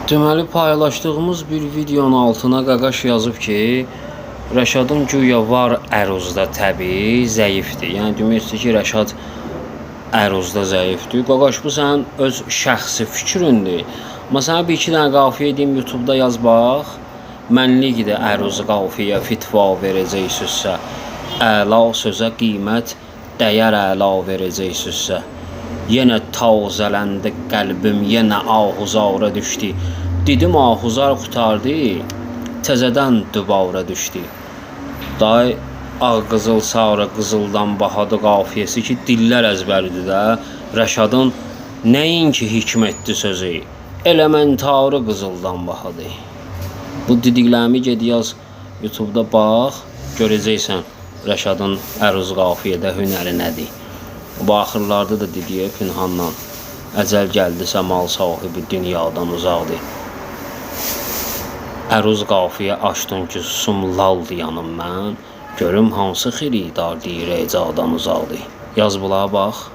Deməli paylaşdığımız bir videonun altına Qaqaş yazıb ki, Rəşadın güya var əruzda təbii zəifdir. Yəni demək ki, Rəşad əruzda zəifdir. Qaqaş, bu sənin öz şəxsi fikrindir. Amma sənə bir iki dənə qafiyə edeyim, YouTube'da yaz bax. Mənlik də əruz qafiyə fitva verəcəksizsə, əla sözə qiymət, dəyər əla verəcəksizsə. Yenə tazələndi qəlbim, yenə ahuzara düşdü. Dedim ahuzar qutardı, təzədən dübara düşdü. Day ağ qızıl sarı qızıldan bahadı qafiyəsi ki, dillər əzbəridir də. Rəşadın nəinki hikmətli sözü, elementarı qızıldan bahadı. Bu dediklərimi ged yaz, YouTube'da bax, görəcəksən Rəşadın əruz qafiyədə hünəri nədir. Bu axırlarda da dediyə pinhandan, əcəl gəldisə mal sahibi dünyadan uzaqdır. Əruz qafiyə açdın ki, susum laldı yanım mən, görüm hansı xiridar deyir ecadan uzaqdır. Yaz bula bax.